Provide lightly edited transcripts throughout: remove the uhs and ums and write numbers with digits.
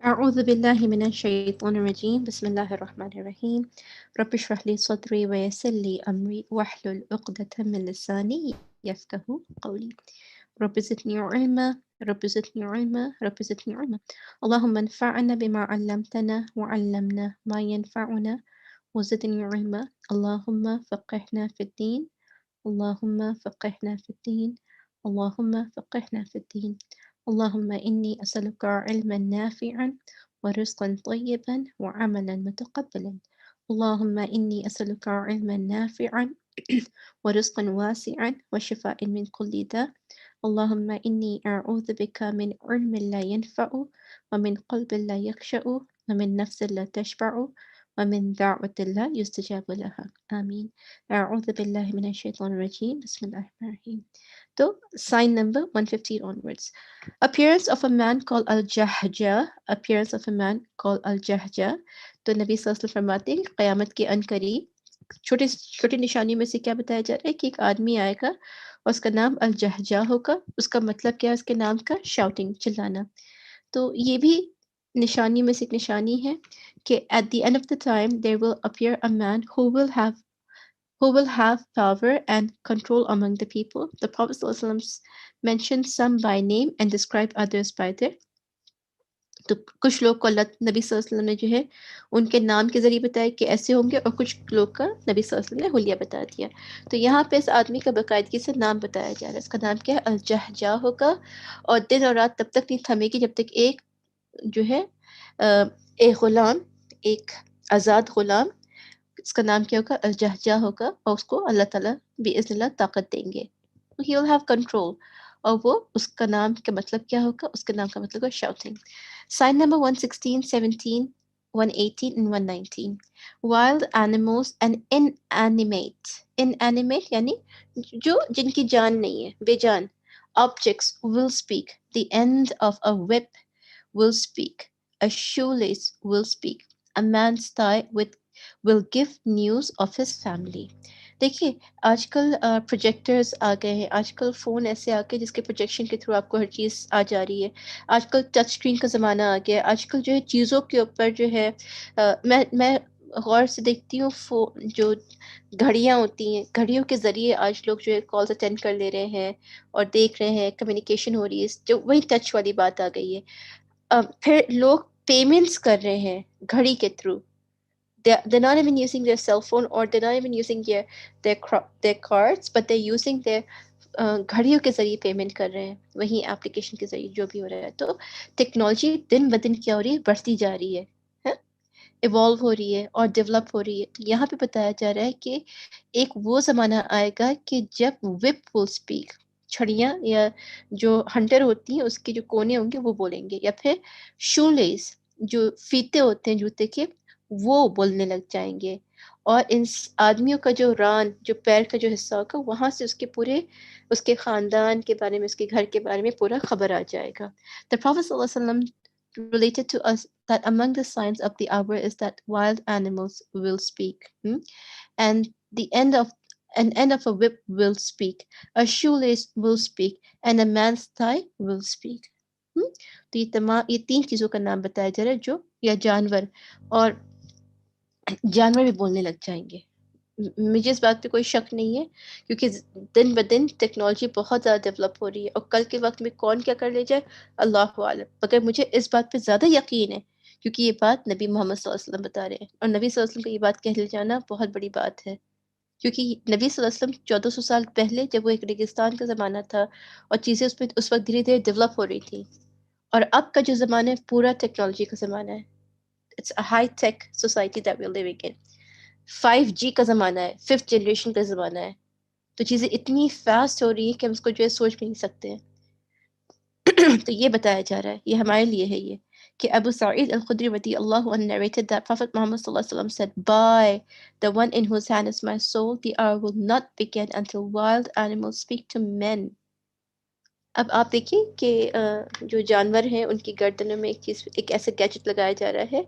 أعوذ بالله من الشيطان الرجيم بسم الله الرحمن الرحيم رب اشرح لي صدري ويسر لي أمري واحلل عقدة من لساني يفقه قولي رب زدني علما رب زدني علما رب زدني علما اللهم انفعنا بما علمتنا وعلمنا ما ينفعنا وزدني علما اللهم فقهنا في الدين اللهم فقهنا في الدين اللهم فقهنا في الدين اللهم إني أسألك علما نافعا ورزقا طيبا وعملا متقبلا اللهم إني أسألك علما نافعا ورزقا واسعا وشفاء من كل داء اللهم إني أعوذ بك من علم لا ينفع ومن قلب لا يخشع ومن نفس لا تشبع ومن دعوة لا يستجاب لها آمين أعوذ بالله من الشيطان الرجيم بسم الله الرحمن الرحيم तो sign number 115 onwards. Appearance of a man called Al-Jahja. Appearance of a man called Al-Jahja. तो नबी सल्लल्लाहु अलैहि वसल्लम फरमाते हैं कि क़यामत के अनकरीब छोटी छोटी निशानियों में से क्या बताया जा रहा है कि एक आदमी आएगा और उसका नाम अल-जहजा होगा। उसका मतलब क्या है उसके नाम का? शाउटिंग, चिल्लाना। तो ये भी निशानी में से एक निशानी है कि at the end of the time there will appear a man who will have power and control among the people. The Prophet ﷺ mentioned some by name and described others by their. तो कुछ लोग को अल्लाह नबी सल्लल्लाहु अलैहि वसल्लम ने जो है उनके नाम के ज़रिए बताया कि ऐसे होंगे और कुछ लोग का नबी सल्लल्लाहु अलैहि वसल्लम ने हुलिया बता दिया। तो यहाँ पे इस आदमी का बाकायदगी से नाम बताया जा रहा है। इसका नाम क्या है? अल-जहजा होगा और दिन और रात तब तक नहीं थमेगी जब तक एक जो है एक ग़ुलाम, एक आज़ाद ग़ुलाम इसका नाम क्या होगा? अल-जहजा होगा और उसको अल्लाह ताला बिइज़्निल्लाह ताकत देंगे। ही विल हैव कंट्रोल और वो उसका नाम का मतलब क्या होगा? उसके नाम का मतलब होगा shouting. Sign number 116, 17, 118 and 119. Wild animals and inanimate. Inanimate यानी जो जिनकी जान नहीं है, बेजान. Objects will speak. The end of a whip will speak. A shoelace will speak. A man's tie will give news of his family. देखिए आजकल projectors आ गए हैं, आजकल फ़ोन ऐसे आ गए जिसके प्रोजेक्शन के थ्रू आपको हर चीज़ आ जा रही है। आजकल टच स्क्रीन का ज़माना आ गया है, आजकल जो है चीज़ों के ऊपर जो है मैं गौर से देखती हूँ जो घड़ियाँ होती हैं, घड़ियों के ज़रिए आज लोग जो है कॉल्स अटेंड कर ले रहे हैं और देख रहे हैं, कम्युनिकेशन हो रही है, जो वही टच वाली बात आ गई है। फिर लोग पेमेंट्स कर रहे हैं घड़ी के through. They're not even using their cell phone or they're not even using their cards, but they're using their घड़ियों के ज़रिए पेमेंट कर रहे हैं, वहीं एप्लीकेशन के ज़रिए जो भी हो रहा है। तो टेक्नोलॉजी दिन-ब-दिन क्या हो रही है? बढ़ती जा रही है, हैं? इवॉल्व हो रही है और डेवलप हो रही है। तो यहाँ पे बताया जा रहा है कि एक वो ज़माना आएगा कि जब व्हिप विल स्पीक, छड़ियाँ या जो हंटर होती हैं उसके जो कोने होंगे वो बोलेंगे या फिर शूलेस जो फीते होते हैं जूते के वो बोलने लग जाएँगे और इन स आदमियों का जो रान, जो पैर का जो हिस्सा होगा वहाँ से उसके पूरे उसके ख़ानदान के बारे में, उसके घर के बारे में पूरा ख़बर आ जाएगा। The Prophet ﷺ related to us that among the signs of the hour is that wild animals will speak, and the end of a whip will speak, a shoelace will speak, and a man's thigh will speak. तो ये 3 चीज़ों का नाम बताया जा रहा है जो या जानवर और जानवर भी बोलने लग जाएँगे। मुझे इस बात पे कोई शक नहीं है क्योंकि दिन-ब-दिन टेक्नोलॉजी बहुत ज़्यादा डेवलप हो रही है और कल के वक़्त में कौन क्या कर ले जाए, अल्लाहु आलम। मगर मुझे इस बात पे ज़्यादा यकीन है क्योंकि ये बात नबी मोहम्मद सल्लल्लाहु अलैहि वसल्लम बता रहे हैं और नबी सल्लल्लाहु अलैहि वसल्लम का ये बात कह ले जाना बहुत बड़ी बात है। क्योंकि नबी सल्लल्लाहु अलैहि वसल्लम 1400 साल पहले जब वो एक रेगिस्तान का ज़माना था और चीज़ें उसमें उस वक़्त धीरे-धीरे डेवलप हो रही थी और अब का जो ज़माना है पूरा टेक्नोलॉजी का ज़माना है। It's a high tech society that we are living in. 5G का ज़माना है, 5th जनरेशन का ज़माना है। तो चीज़ें इतनी फ़ास्ट हो रही हैं कि हम उसको जो है सोच भी नहीं सकते हैं। तो ये बताया जा रहा है, ये हमारे लिए है ये, कि Abu Sa'id al-Khudri radiyallahu anhu narrated that Prophet Muhammad sallallahu alaihi wasallam said, "By the one in whose hand is my soul, the hour will not begin until wild animals speak to men." अब आप देखिए कि जो जानवर हैं उनकी गर्दनों में एक ऐसा गैजेट लगाया जा रहा है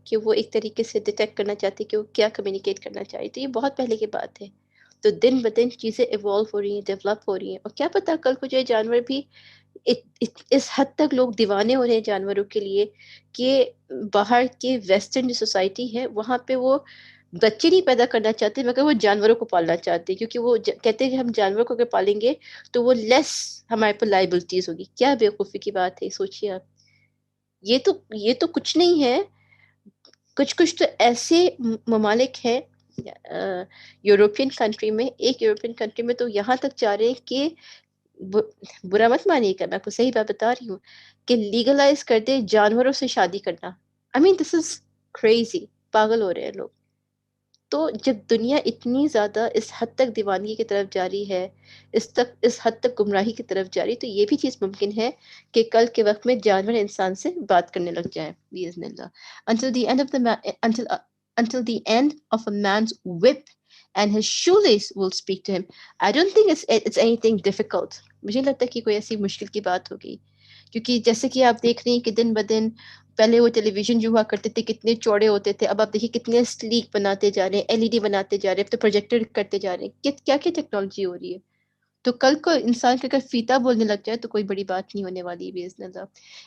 कि वो एक तरीके से डिटेक्ट करना चाहते हैं कि वो क्या कम्युनिकेट करना चाहिए। तो ये बहुत पहले की बात है। तो दिन-ब-दिन चीज़ें इवॉल्व हो रही हैं, डेवलप हो रही हैं और क्या पता कल को जो है जानवर भी इस हद तक लोग दीवाने हो रहे हैं जानवरों के लिए कि बाहर के वेस्टर्न जो सोसाइटी है वहाँ पे वो बच्चे नहीं पैदा करना चाहते मगर वो जानवरों को पालना चाहते हैं क्योंकि वो कहते हैं कि हम जानवरों को अगर पालेंगे तो वो लेस हमारे पर लाइबिलिटीज होगी। क्या बेवकूफ़ी की बात है, सोचिए आप। ये तो कुछ नहीं है। कुछ कुछ तो ऐसे ममालिक हैं यूरोपियन कंट्री में, एक यूरोपियन कंट्री में तो यहाँ तक जा रहे हैं कि बु बुरा मत मानिएगा, मैं आपको सही बात बता रही हूँ कि लीगलाइज़ कर दें जानवरों से शादी करना। I mean this is crazy, पागल हो रहे हैं लोग। तो जब दुनिया इतनी ज़्यादा इस हद तक दीवानगी की तरफ जा रही है, इस हद तक गुमराही की तरफ जा रही है, तो ये भी चीज़ मुमकिन है कि कल के वक़्त में जानवर इंसान से बात करने लग जाएँ, बिइज़निल्लाह। Until the end of the ma until the end of a man's whip and his shoelace will speak to him. I don't think it's anything difficult. मुझे नहीं लगता कि कोई ऐसी मुश्किल की बात होगी। क्योंकि जैसे कि आप देख रही हैं कि दिन-ब-दिन पहले वो टेलीविज़न जो हुआ करते थे कितने चौड़े होते थे, अब आप देखिए कितने स्लीक बनाते जा रहे हैं, एलईडी बनाते जा रहे हैं, अब तो प्रोजेक्टर करते जा रहे हैं। क्या-क्या टेक्नोलॉजी हो रही है। तो कल को इंसान के अगर फीता बोलने लग जाए तो कोई बड़ी बात नहीं होने वाली है बिइज़निल्लाह।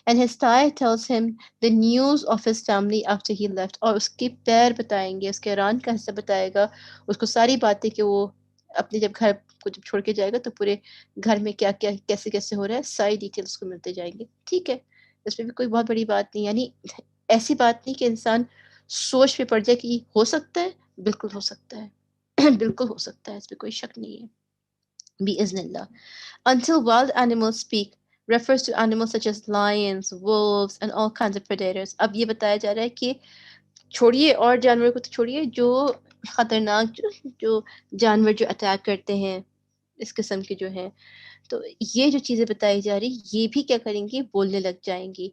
And his thigh tells him the news of his family after he left और उसके पैर बताएँगे, उसके रान का हिस्सा बताएगा, उसको सारी बातें कि वो अपने जब घर को जब छोड़ के जाएगा तो पूरे घर में क्या-क्या, कैसे-कैसे हो रहा है, सारी डिटेल्स उसको मिलते जाएँगे। ठीक है, इसमें भी कोई बहुत बड़ी बात नहीं यानी ऐसी बात नहीं कि इंसान सोच में पड़ जाए कि हो सकता है, बिल्कुल हो सकता है। बिल्कुल हो सकता है, इसमें कोई शक नहीं है। Bi-iznillah. Until wild animals speak refers to animals such as lions, wolves, and all kinds of predators. अब ये बताया जा रहा है कि छोड़िए और जानवरों को तो छोड़िए जो खतरनाक जो जानवर जो अटैक करते हैं इस किस्म के जो हैं तो ये जो चीज़ें बताई जा रही ये भी क्या करेंगी बोलने लग जाएंगी।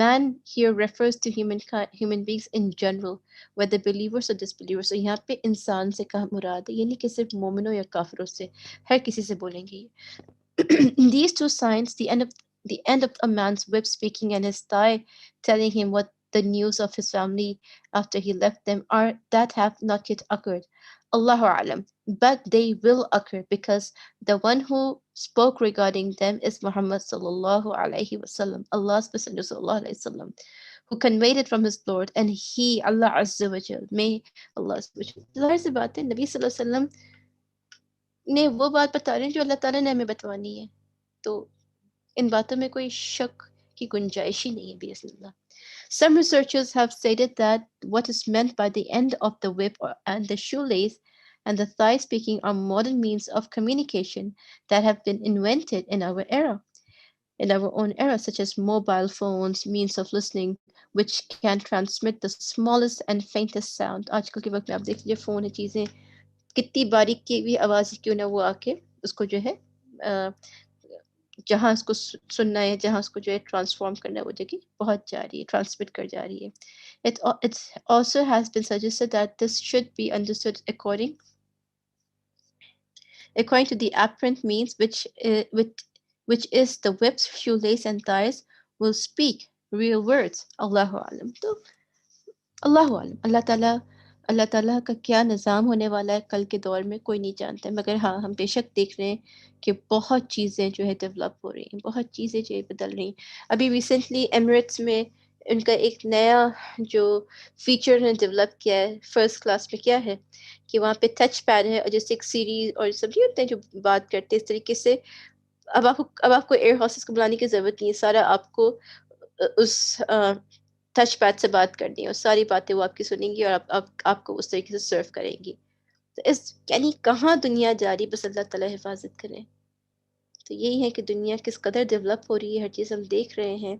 Man here refers to human beings in general whether believers or disbelievers। तो यहाँ पे इंसान से कहा मुराद है ये नहीं कि सिर्फ मोमिनों या काफिरों से हर किसी से बोलेंगे ये। These two signs, the end of a man's whip speaking and his thigh telling him what the news of his family after he left them are that have not yet occurred. Allahu Alam. But they will occur because the one who spoke regarding them is Muhammad sallallahu alaihi wasallam, Allah's Messenger sallallahu alaihi wasallam, who conveyed it from his Lord, and he, Allah Azza wa Jal, may Allah Azza wa Jal. ज़ाहिर सी बात है नबी सल्लल्लाहु अलैहि वसल्लम ने वो बात बता रहे हैं जो अल्लाह ताला ने हमें बतवानी है। तो इन बातों में कोई शक की गुंजाइश ही नहीं है बिस्मिल्लाह। Some researchers have stated that what is meant by the end of the whip and the shoelace and the thigh speaking are modern means of communication that have been invented in our own era, such as mobile phones, means of listening, which can transmit the smallest and faintest sound. आजकल के वक्त में आप देख लीजिए phone है चीज़ें कितनी बारीक की भी आवाज़ क्यों ना वो आके उसको जो है अ, जहाँ उसको सुनना है, जहाँ उसको जो है ट्रांसफ़ॉर्म करना है वो जगह पहुँच जा रही है, ट्रांसमिट कर जा रही है। It also has been suggested that this should be understood according to the apparent means which is the whips, shoelace and thighs will speak real words. Allahu alam. तो अल्लाहु आलम, अल्लाह ताला का क्या निज़ाम होने वाला है कल के दौर में कोई नहीं जानता है। मगर हाँ, हम बेशक देख रहे हैं कि बहुत चीज़ें जो है डेवलप हो रही हैं, बहुत चीज़ें जो है बदल रही हैं। अभी रिसेंटली एमिरेट्स में उनका एक नया जो फ़ीचर उन्होंने डेवलप किया है, फर्स्ट क्लास में क्या है कि वहाँ पे टच पैड है और जैसे एक सीरी और सब नहीं होते हैं जो बात करते हैं, इस तरीके से अब आपको एयर होस्टेस को बुलाने की ज़रूरत नहीं है, सारा आपको उस टच पैड से बात करनी है और सारी बातें वो आपकी सुनेंगी और आपको उस तरीके से सर्व करेंगी। तो इस यानी कहाँ दुनिया जा रही है बस अल्लाह ताला हिफ़ाज़त करे। तो यही है कि दुनिया किस कदर डेवलप हो रही है, हर चीज़ हम देख रहे हैं।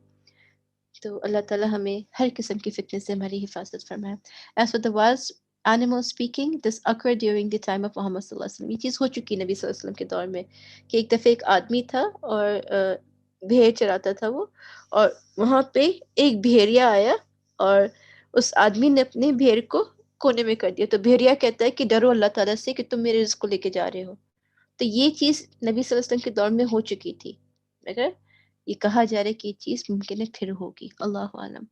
तो अल्लाह ताला हमें हर किस्म की फ़ितने से हमारी हिफ़ाज़त फ़रमाए। As for the wild animal speaking, this occurred during the time of Muhammad सल्लल्लाहु अलैहि वसल्लम। ये चीज़ हो चुकी है नबी सल्लल्लाहु अलैहि वसल्लम के दौर में कि एक दफ़े एक आदमी था और भेड़ चराता था वो और वहाँ पे एक भेड़िया आया और उस आदमी ने अपने भेड़ को कोने में कर दिया। तो भेड़िया कहता है कि डरो अल्लाह ताला से कि तुम मेरे रिज़्क को लेके जा रहे हो। तो ये चीज़ नबी सल्लल्लाहु अलैहि वसल्लम के दौर में हो चुकी थी। मगर ये कहा जा रहा है कि ये चीज़ मुमकिन है फिर होगी, अल्लाहु आलम।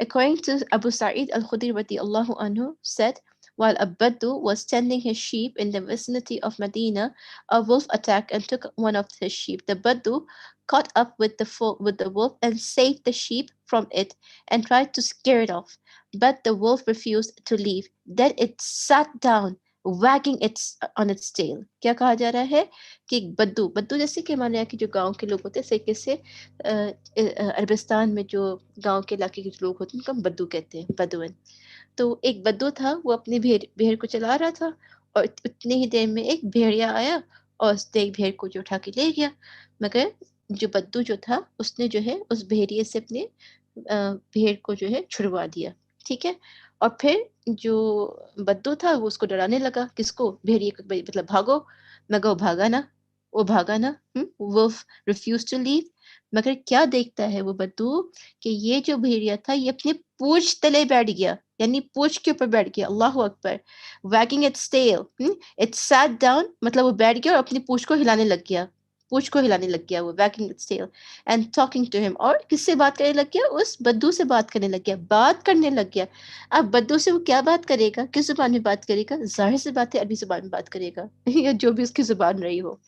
According to Abu Sa'id al-Khudri radiyallahu anhu said, While Abaddu was tending his sheep in the vicinity of Medina, a wolf attacked and took one of his sheep. The Baddu caught up with with the wolf and saved the sheep from it and tried to scare it off. But the wolf refused to leave. Then it sat down, wagging its on its tail. क्या कहा जा रहा है कि बद्दू बद्दू जैसे कि हमारे यहाँ के जो गांव के लोग होते हैं सही से अरबिस्तान में जो गांव के इलाके के लोग होते हैं उनको हम बद्दू कहते हैं बदुअन। तो एक बद्दू था वो अपनी भेड़ भेड़ को चला रहा था और उतनी ही देर में एक भेड़िया आया और उसने एक भेड़ को जो उठा के ले गया। मगर जो बद्दू जो था उसने जो है उस भेड़िए से अपने भेड़ को जो है छुड़वा दिया। ठीक है? और फिर जो बद्दू था वो उसको डराने लगा। किसको? भेड़िए को मतलब भागो। मगर वो भागा ना। वो भागा ना। Wolf refused to leave. मगर क्या देखता है वो बद्दू कि ये जो भेड़िया था ये अपनी पूंछ तले बैठ गया। यानी पूंछ के ऊपर बैठ गया। अल्लाहू अकबर। Wagging its tail. It sat down मतलब वो बैठ गया और अपनी पूंछ को हिलाने लग गया। पूंछ को हिलाने लग गया वो wagging its tail and talking to him. और किससे बात करने लग गया? उस बद्दू से बात करने लग गया। बात करने लग गया। अब बद्दू से वो क्या बात करेगा? किस ज़ुबान में बात करेगा? ज़ाहिर सी बात है अरबी ज़ुबान में बात करेगा या जो भी उसकी ज़ुबान रही हो।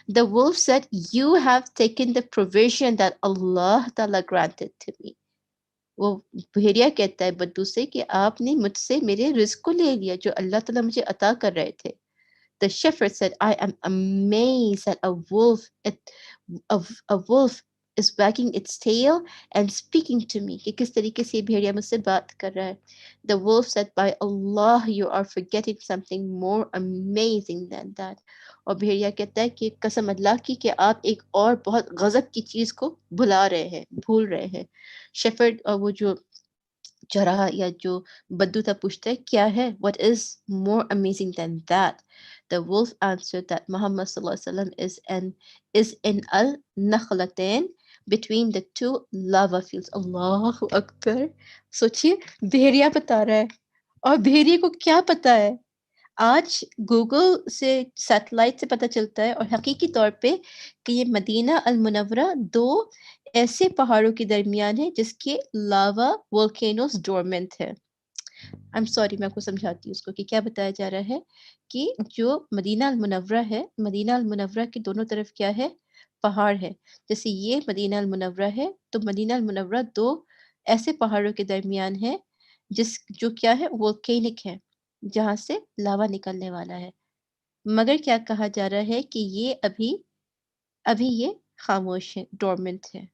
The wolf said, "You have taken the provision that Allah Ta'ala granted to me." वो भेड़िया कहता है बद्दू से कि आपने मुझसे मेरे रिज़्क को ले लिया जो अल्लाह ताला मुझे अता कर रहे थे। The shepherd said, "I am amazed that a wolf is wagging its tail and speaking to me." कि किस तरीके से ये भेड़िया मुझसे बात कर रहा है। The wolf said, "By Allah, you are forgetting something more amazing than that." और भेड़िया कहता है कि कसम अल्लाह की कि आप एक और बहुत गज़ब की चीज़ को भुला रहे हैं, भूल रहे हैं। शेफर्ड वो जो चौराहा या जो बद्दू था पूछता है क्या है what is more amazing than that? The wolf answered that Muhammad sallallahu alaihi wasallam is in al nakhlatain between the two lava fields. Allahu Akbar. सोचिए भेड़िया बता रहा है और भेड़िए को क्या पता है? आज गूगल से सैटेलाइट से पता चलता है और हकीकी तौर पे कि ये मदीना अल मुनव्वरा 2 ऐसे पहाड़ों के दरमियान है जिसके लावा वोल्केनोस डोरमेंट है। आई एम सॉरी मैं आपको समझाती हूँ उसको कि क्या बताया जा रहा है कि जो मदीना अल मुनव्वरा है, मदीना अल मुनव्वरा के दोनों तरफ क्या है? पहाड़ है। जैसे ये मदीना अल मुनव्वरा है, तो मदीना अल मुनव्वरा 2 ऐसे पहाड़ों के दरमियान है जो क्या है? वोल्केनिक है, जहाँ से लावा निकलने वाला है। मगर क्या कहा जा रहा है कि ये अभी अभी ये खामोश है, डोरमेंट है।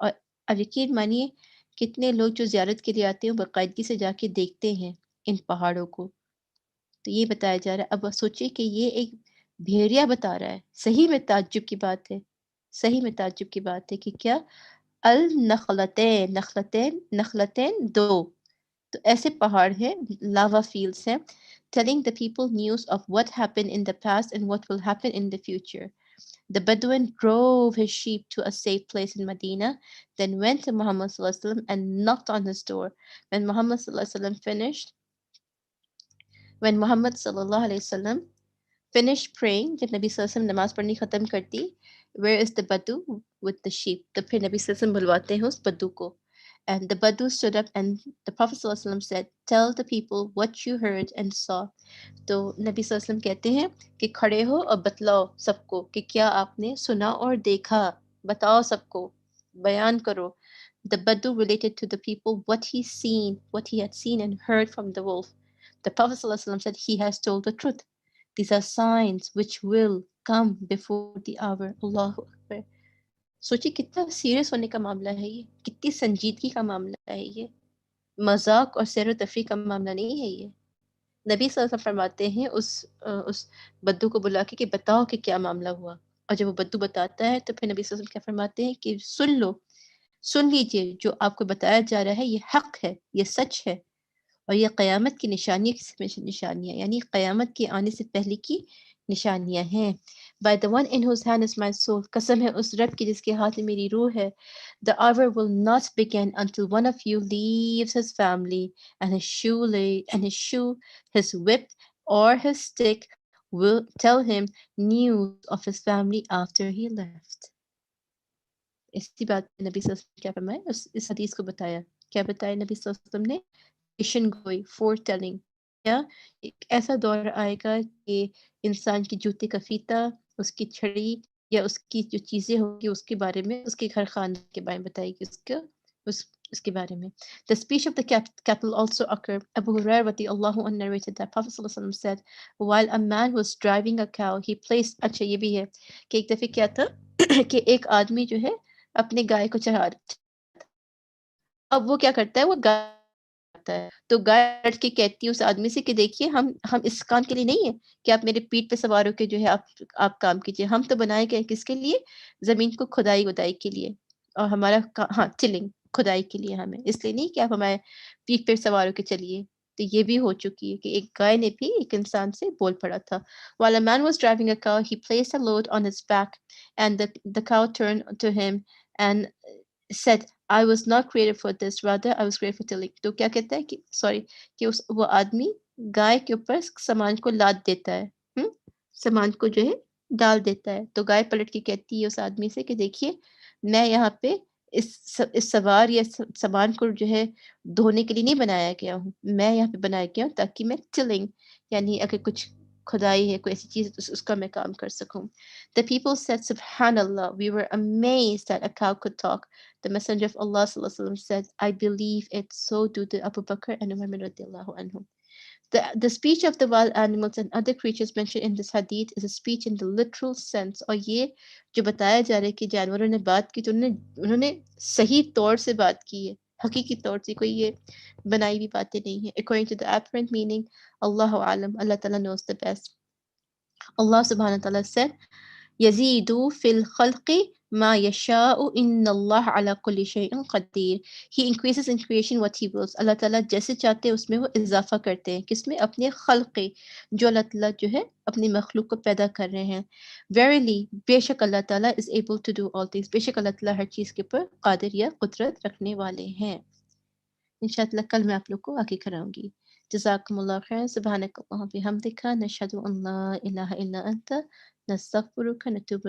और अब यकीन मानिए कितने लोग जो ज़ियारत के लिए आते हैं, वो बाकायदगी से जाके देखते हैं इन पहाड़ों को। तो ये बताया जा रहा है। अब सोचिए कि ये एक भेड़िया बता रहा है। सही में ताज्जुब की बात है। सही में ताज्जुब की बात है कि क्या अल नखलतैन नखलतैन नखलतैन 2 तो ऐसे पहाड़ हैं, लावा फील्ड्स हैं, telling the people news of what happened in the past and what will happen in the future. The Bedouin drove his sheep to a safe place in Medina, then went to Muhammad sallallahu alaihi wasallam and knocked on his door. When Muhammad sallallahu alaihi wasallam finished, when Muhammad sallallahu alaihi wasallam finished praying, जब नबी सल्लल्लाहु अलैहि वसल्लम नमाज पढ़नी खत्म कर दी, where is the Badu with the sheep? तो फिर नबी सल्लल्लाहु अलैहि वसल्लम बुलवाते हैं उस बद्दू को. And the Badu stood up and the Prophet sallallahu alaihi wasallam said, "Tell the people what you heard and saw." तो नबी सल्लल्लाहु अलैहि वसल्लम कहते हैं कि खड़े हो और बतलाओ सबको कि क्या आपने सुना और देखा. बताओ सबको. बयान करो. The Badu related to the people what he had seen and heard from the wolf. The Prophet sallallahu alaihi wasallam said, "He has told the truth. These are signs which will come before the hour." अल्लाहु अकबर. सोचिए कितना serious होने का मामला है ये, कितनी संजीदगी का मामला है ये, मजाक और सैर तफरी का मामला नहीं है ये। नबी सल्लल्लाहु अलैहि वसल्लम फरमाते हैं उस बद्दू को बुला के कि बताओ कि क्या मामला हुआ। और जब वो बद्दू बताता है तो फिर नबी सल्लल्लाहु अलैहि वसल्लम क्या फरमाते हैं कि सुन लो, सुन लीजिए जो आपको बताया जा रहा है ये हक है, ये सच है। और ये क़यामत की निशानियों की निशानियाँ यानी क़यामत के आने से पहले की निशानियाँ हैं। By the one in whose hand is my soul, कसम है उस रब की जिसके हाथ में मेरी रूह है। The hour will not begin until one of you leaves his family and his shoe, his whip or his stick will tell him news of his family after he left. इसी बात पे नबी सल्लल्लाहु अलैहि वसल्लम क्या फरमाया इस हदीस को बताया। क्या बताया नबी सल्लल्लाहु अलैहि वसल्लम ने? पेशन गोई, foretelling. या एक ऐसा दौर आएगा कि इंसान के जूते का फीता, उसकी छड़ी या उसकी जो चीज़ें होंगी उसके बारे में, उसके घर खाने के बारे में बताएगी उस उसके बारे में। The speech of the cattle also occurred. Abu Hurairah radiallahu anhu narrated that Prophet sallallahu alaihi wasallam said, while a man was driving a cow, he placed अच्छा ये भी है कि एक दफ़े क्या था कि एक आदमी जो है अपनी गाय को चरा अब वो क्या करता है वो गाय आता है। तो गाय डट के कहती है उस आदमी से कि देखिए हम इस काम के लिए नहीं है कि आप मेरे पीठ पे सवार होके जो है आप काम कीजिए। हम तो बनाए गए हैं किसके लिए? ज़मीन को खुदाई-वुदाई के लिए और हमारा हाँ, टिलिंग खुदाई के लिए हमें। इसलिए नहीं कि आप हमारे पीठ पे सवार होके चलिए। तो ये भी हो चुकी है कि एक गाय ने भी एक इंसान से बोल पड़ा था। While a man was driving a cow, he placed a load on his back and the cow turned to him and said I was not created for this, rather I was created for tilling. तो क्या कहता है कि sorry कि उस वो आदमी गाय के ऊपर सामान को लाद देता है, हुँ? सामान को जो है डाल देता है। तो गाय पलट के कहती है उस आदमी से कि देखिए, मैं यहाँ पे इस सवार या सामान को जो है ढोने के लिए नहीं बनाया गया हूँ। मैं यहाँ पे बनाया गया हूँ ताकि मैं टिलिंग यानी अगर कुछ खुदाई है, कोई ऐसी चीज़ उसका मैं काम कर सकूँ। The people said, Subhanallah, we were amazed that a cow could talk. The Messenger of Allah sallallahu alaihi wasallam said, I believe it. So do the Abu Bakr and Umar radiallahu anhum. The speech of the wild animals and other creatures mentioned in this hadith is a speech in the literal sense. और ये जो बताया जा रहा है कि जानवरों ने बात की तो उन्होंने सही तौर से बात की है हकीकी तौर से कोई ये बनाई हुई बातें नहीं है according to the apparent meaning Allahu alam Allah Ta'ala knows the best. Allah subhanahu wa ta'ala said يزيد في الخلق ما يشاء إن الله على كل شيء قدير. He increases in creation what he wills. अल्लाह ताला जैसे चाहते हैं उसमें वो इजाफा करते हैं किसमें अपने खल्क़ जो अल्लाह ताला जो है अपनी मखलूक को पैदा कर रहे हैं. Verily बेशक अल्लाह ताला is able to do all things. बेशक अल्लाह ताला हर चीज़ के ऊपर कादिर या कुदरत रखने वाले हैं. इंशाअल्लाह कल मैं आप लोग को आगे कराऊंगी. जज़ाकुमुल्लाह खैर. सुब्हानकल्लाहुम्मा व बिहम्दिका नशहदु अन ला इलाहा इल्ला अंता नस्तगफिरुका व नतूबु